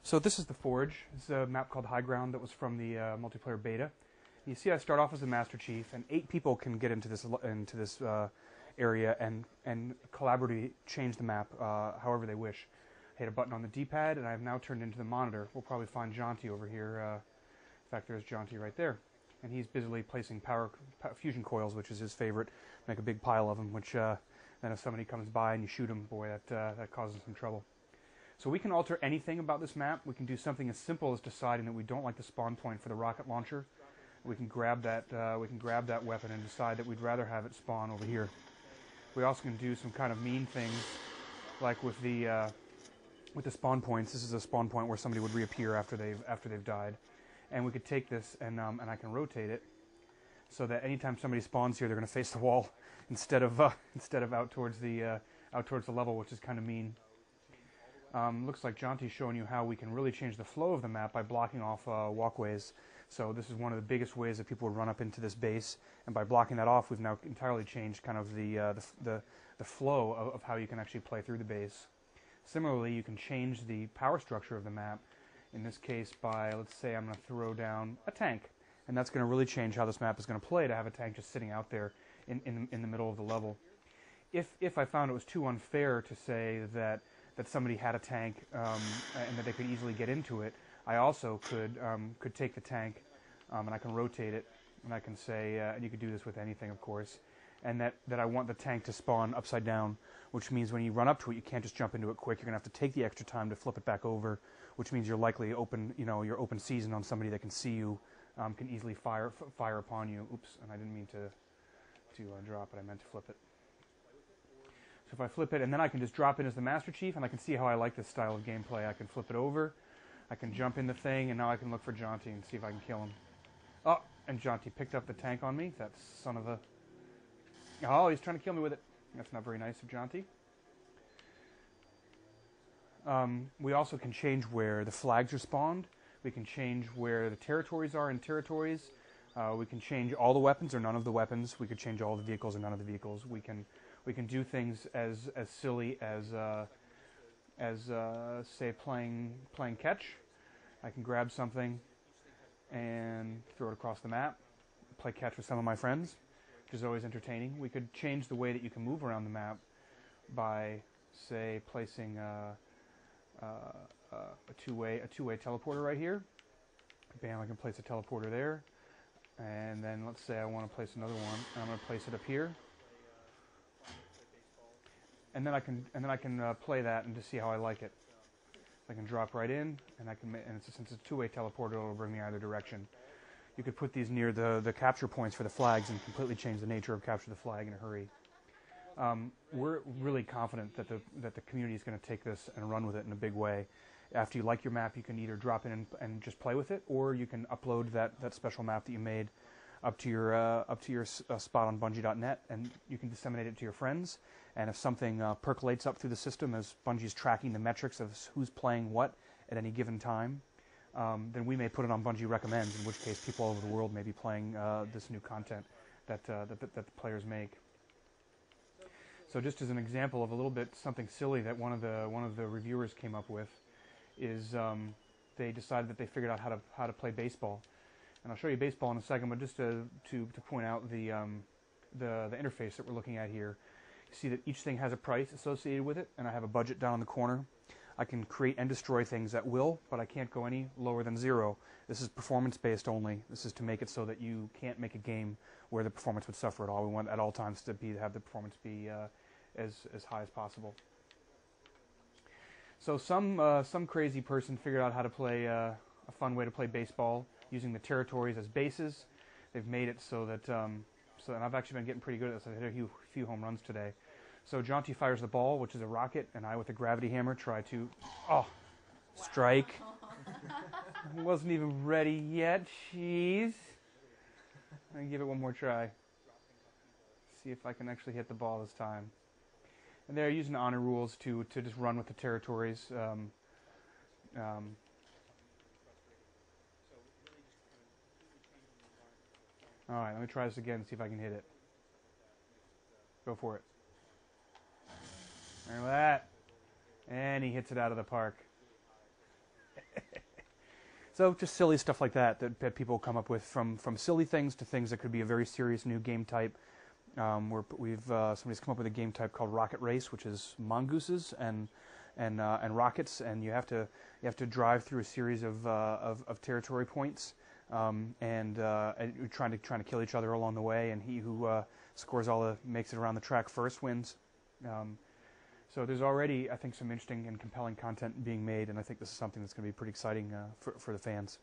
So this is the Forge. It's a map called HighGround that was from the multiplayer beta. You see, I start off as the Master Chief, and 8 people can get into this area and collaboratively change the map however they wish. I hit a button on the D-pad, and I have now turned into the monitor. We'll probably find Jaunty over here. In fact, there's Jaunty right there, and he's busily placing fusion coils, which is his favorite. Make a big pile of them, which then if somebody comes by and you shoot them, boy, that causes some trouble. So we can alter anything about this map. We can do something as simple as deciding that we don't like the spawn point for the rocket launcher. We can grab that weapon and decide that we'd rather have it spawn over here. We also can do some kind of mean things, like with the spawn points. This is a spawn point where somebody would reappear after they've died, and we could take this and I can rotate it so that anytime somebody spawns here, they're going to face the wall instead of out towards the level, which is kind of mean. Looks like Jaunty's showing you how we can really change the flow of the map by blocking off walkways. So this is one of the biggest ways that people would run up into this base, and by blocking that off, we've now entirely changed kind of the flow of how you can actually play through the base. Similarly, you can change the power structure of the map. In this case, by, let's say, I'm going to throw down a tank, and that's going to really change how this map is going to play, to have a tank just sitting out there in the middle of the level. If I found it was too unfair to say that somebody had a tank and that they could easily get into it, I also could take the tank and I can rotate it, and I can say, and you could do this with anything, of course, and that I want the tank to spawn upside down, which means when you run up to it, you can't just jump into it quick. You're going to have to take the extra time to flip it back over, which means you're likely you're open season on somebody that can see you, can easily fire upon you. Oops, and I didn't mean to drop it. I meant to flip it. So if I flip it, and then I can just drop in as the Master Chief, and I can see how I like this style of gameplay. I can flip it over, I can jump in the thing, and now I can look for Jaunty and see if I can kill him. Oh, and Jaunty picked up the tank on me. That son of a... Oh, he's trying to kill me with it. That's not very nice of Jaunty. We also can change where the flags are spawned. We can change where the territories are in territories. We can change all the weapons or none of the weapons. We could change all the vehicles or none of the vehicles. We can do things as silly as say playing catch. I can grab something and throw it across the map, play catch with some of my friends, which is always entertaining. We could change the way that you can move around the map by, say, placing a two-way teleporter right here. Bam! I can place a teleporter there, and then let's say I want to place another one, and I'm going to place it up here. And then I can play that and just see how I like it. I can drop right in, and since it's a two-way teleporter, it'll bring me either direction. You could put these near the capture points for the flags and completely change the nature of capture the flag in a hurry. We're really confident that the community is going to take this and run with it in a big way. After you like your map, you can either drop in and just play with it, or you can upload that special map that you made up to your spot on Bungie.net, and you can disseminate it to your friends. And if something percolates up through the system as Bungie's tracking the metrics of who's playing what at any given time, then we may put it on Bungie Recommends, in which case people all over the world may be playing this new content that the players make. So just as an example of a little bit something silly that one of the reviewers came up with is they decided that they figured out how to play baseball. And I'll show you baseball in a second, but just to point out the interface that we're looking at here. You see that each thing has a price associated with it, and I have a budget down in the corner. I can create and destroy things at will, but I can't go any lower than 0. This is performance-based only. This is to make it so that you can't make a game where the performance would suffer at all. We want at all times to have the performance be as high as possible. So some crazy person figured out how to play a fun way to play baseball using the territories as bases. They've made it so that and I've actually been getting pretty good at this. I hit a few home runs today. So Jaunty fires the ball, which is a rocket, and I, with a gravity hammer, try to strike. Wasn't even ready yet. Jeez. I'm gonna give it one more try. See if I can actually hit the ball this time. And they're using honor rules to just run with the territories. All right, let me try this again and see if I can hit it. Go for it. Look at that. And he hits it out of the park. So just silly stuff like that people come up with, from silly things to things that could be a very serious new game type. Somebody's come up with a game type called Rocket Race, which is mongooses and rockets, and you have to drive through a series of territory points, and you're trying to kill each other along the way, and he who makes it around the track first wins. So there's already, I think, some interesting and compelling content being made, and I think this is something that's going to be pretty exciting for the fans.